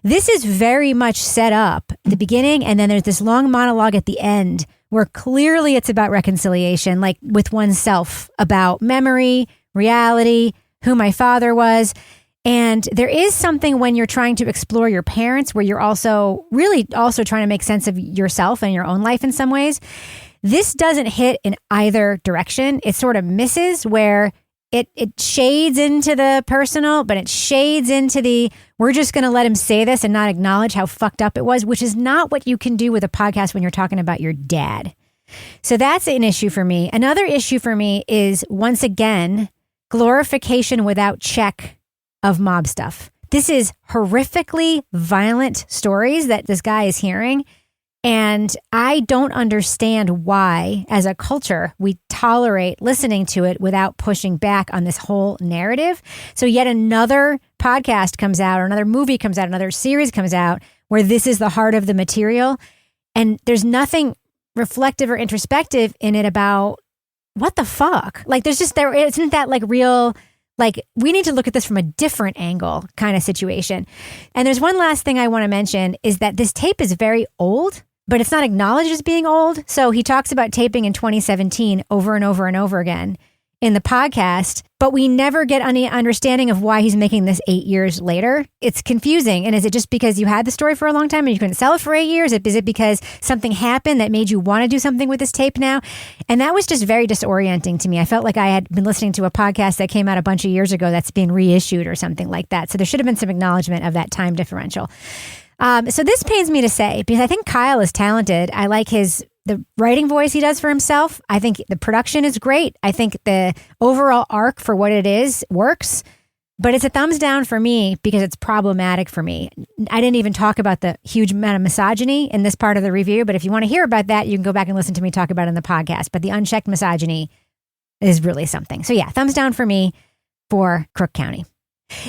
This is very much set up at the beginning, and then there's this long monologue at the end where clearly it's about reconciliation, like with oneself, about memory, reality, who my father was. And there is something when you're trying to explore your parents where you're also trying to make sense of yourself and your own life in some ways. This doesn't hit in either direction. It sort of misses where it shades into the personal, but it shades into the, we're just going to let him say this and not acknowledge how fucked up it was, which is not what you can do with a podcast when you're talking about your dad. So that's an issue for me. Another issue for me is, once again, glorification without check of mob stuff. This is horrifically violent stories that this guy is hearing. And I don't understand why, as a culture, we tolerate listening to it without pushing back on this whole narrative. So yet another podcast comes out, or another movie comes out, another series comes out where this is the heart of the material. And there's nothing reflective or introspective in it about what the fuck? Like, there isn't that like real, like, we need to look at this from a different angle kind of situation. And there's one last thing I want to mention is that this tape is very old, but it's not acknowledged as being old. So he talks about taping in 2017 over and over and over again in the podcast, but we never get any understanding of why he's making this 8 years later. It's confusing. And is it just because you had the story for a long time and you couldn't sell it for 8 years? Is it because something happened that made you want to do something with this tape now? And that was just very disorienting to me. I felt like I had been listening to a podcast that came out a bunch of years ago that's being reissued or something like that. So there should have been some acknowledgement of that time differential. So this pains me to say, because I think Kyle is talented. I like the writing voice he does for himself. I think the production is great. I think the overall arc for what it is works, but it's a thumbs down for me because it's problematic for me. I didn't even talk about the huge amount of misogyny in this part of the review, but if you want to hear about that, you can go back and listen to me talk about it in the podcast. But the unchecked misogyny is really something. So yeah, thumbs down for me for Crook County.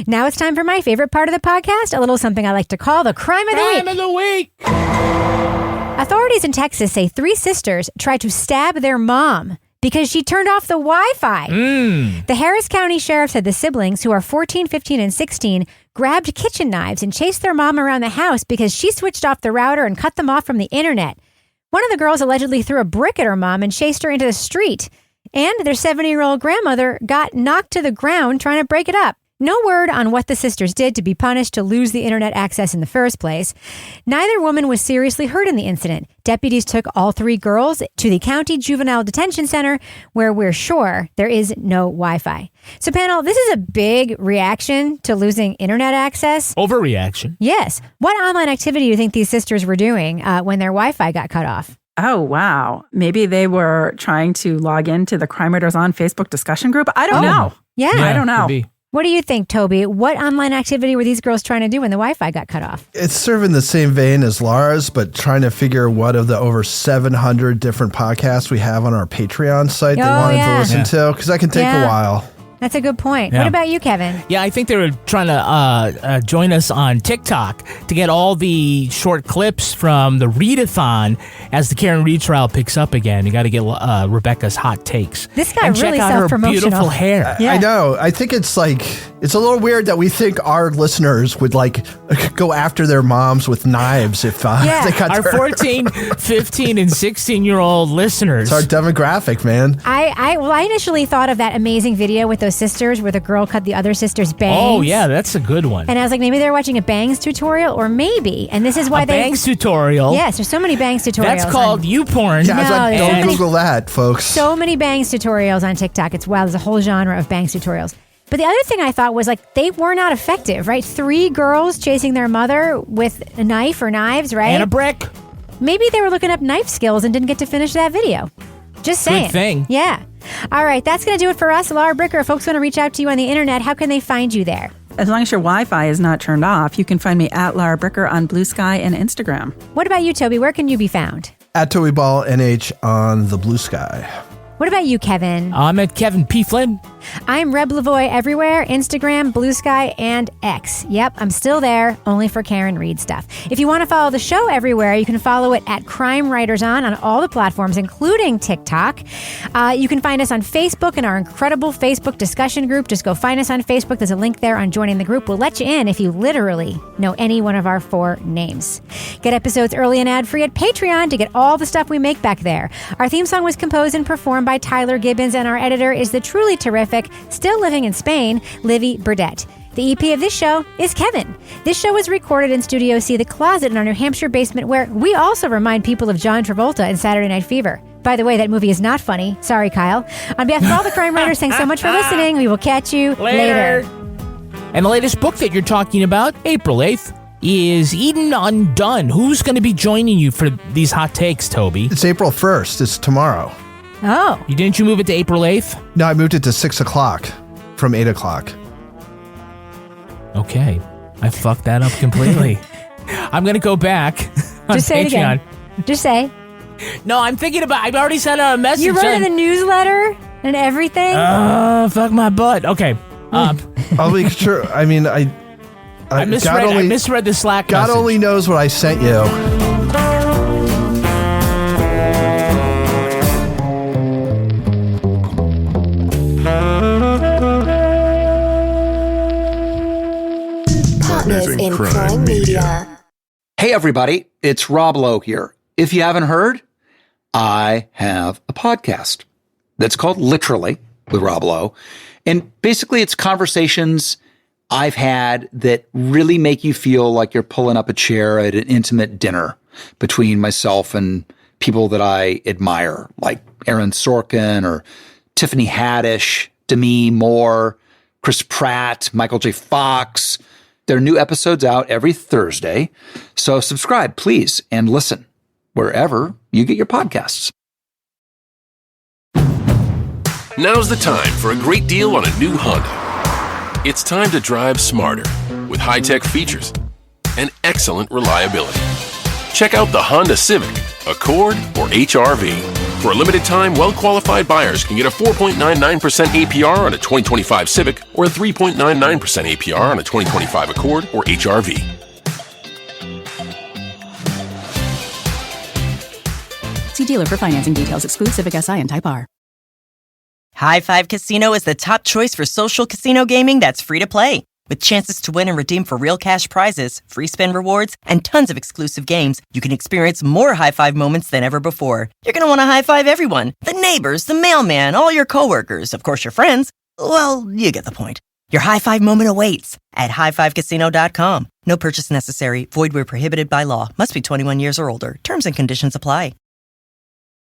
Now it's time for my favorite part of the podcast, a little something I like to call the Crime of the Week. Crime of the Week! Authorities in Texas say 3 sisters tried to stab their mom because she turned off the Wi-Fi. The Harris County Sheriff said the siblings, who are 14, 15, and 16, grabbed kitchen knives and chased their mom around the house because she switched off the router and cut them off from the internet. One of the girls allegedly threw a brick at her mom and chased her into the street. And their 70-year-old grandmother got knocked to the ground trying to break it up. No word on what the sisters did to be punished to lose the internet access in the first place. Neither woman was seriously hurt in the incident. Deputies took all 3 girls to the County Juvenile Detention Center, where we're sure there is no Wi-Fi. So, panel, this is a big reaction to losing internet access. Overreaction. Yes. What online activity do you think these sisters were doing when their Wi-Fi got cut off? Oh, wow. Maybe they were trying to log into the Crime Writers On Facebook discussion group. I don't know. Yeah. I don't know. What do you think, Toby? What online activity were these girls trying to do when the Wi-Fi got cut off? It's sort of in the same vein as Laura's, but trying to figure what of the over 700 different podcasts we have on our Patreon site they wanted to listen to, because that can take a while. That's a good point. Yeah. What about you, Kevin? Yeah, I think they were trying to join us on TikTok to get all the short clips from the readathon as the Karen Reed trial picks up again. You got to get Rebecca's hot takes. This guy and really check out her self-promotional. beautiful hair. I know. I think it's a little weird that we think our listeners would like go after their moms with knives if they got our 14, 15, and 16-year-old listeners. It's our demographic, man. I initially thought of that amazing video with those sisters where the girl cut the other sister's bangs. Oh, yeah, that's a good one. And I was like, maybe they're watching a bangs tutorial, or maybe, and this is why bangs tutorial? Yes, there's so many bangs tutorials. That's called YouPorn. Yeah, don't Google that, folks. So many bangs tutorials on TikTok. It's wild. There's a whole genre of bangs tutorials. But the other thing I thought was, like, they were not effective, right? 3 girls chasing their mother with a knife or knives, right? And a brick. Maybe they were looking up knife skills and didn't get to finish that video. Just saying. Good thing. Yeah. All right, that's going to do it for us. Laura Bricker, if folks want to reach out to you on the internet, how can they find you there? As long as your Wi-Fi is not turned off, you can find me at Laura Bricker on Blue Sky and Instagram. What about you, Toby? Where can you be found? At Toby Ball NH on the Blue Sky. What about you, Kevin? I'm at Kevin P. Flynn. I'm Reb Lavoie everywhere, Instagram, Blue Sky, and X. Yep, I'm still there, only for Karen Reed stuff. If you want to follow the show everywhere, you can follow it at Crime Writers On all the platforms, including TikTok. You can find us on Facebook in our incredible Facebook discussion group. Just go find us on Facebook. There's a link there on joining the group. We'll let you in if you literally know any one of our 4 names. Get episodes early and ad-free at Patreon to get all the stuff we make back there. Our theme song was composed and performed by Tyler Gibbons, and our editor is the truly terrific, still living in Spain, Livy Burdett. The EP of this show is Kevin. This show was recorded in Studio C, the closet in our New Hampshire basement, where we also remind people of John Travolta in Saturday Night Fever. By the way, that movie is not funny. Sorry, Kyle. On behalf of all the crime writers, thanks so much for listening. We will catch you later. And the latest book that you're talking about, April 8th, is Eden Undone. Who's going to be joining you for these hot takes, Toby? It's April 1st. It's tomorrow. Oh. Didn't you move it to April 8th? No, I moved it to 6 o'clock from 8 o'clock. Okay. I fucked that up completely. I'm going to go back on Just say Patreon. it again. Just say. No, I'm thinking about, I've already sent out a message. You wrote in the newsletter and everything? Fuck my butt. Okay. I'll make sure. I mean, I misread the Slack God message. only knows what I sent you. Partners in Crime Media. Hey everybody, it's Rob Lowe here. If you haven't heard, I have a podcast that's called Literally with Rob Lowe. And basically it's conversations I've had that really make you feel like you're pulling up a chair at an intimate dinner between myself and people that I admire, like Aaron Sorkin or Tiffany Haddish, Demi Moore, Chris Pratt, Michael J. Fox. There are new episodes out every Thursday. So subscribe, please, and listen wherever you get your podcasts. Now's the time for a great deal on a new Honda. It's time to drive smarter with high-tech features and excellent reliability. Check out the Honda Civic, Accord, or HR-V. For a limited time, well-qualified buyers can get a 4.99% APR on a 2025 Civic or a 3.99% APR on a 2025 Accord or HR-V. See dealer for financing details. Exclude Civic Si and Type R. High Five Casino is the top choice for social casino gaming that's free to play. With chances to win and redeem for real cash prizes, free spin rewards, and tons of exclusive games, you can experience more high five moments than ever before. You're going to want to high five everyone. The neighbors, the mailman, all your coworkers, of course your friends. Well, you get the point. Your high five moment awaits at highfivecasino.com. No purchase necessary. Void where prohibited by law. Must be 21 years or older. Terms and conditions apply.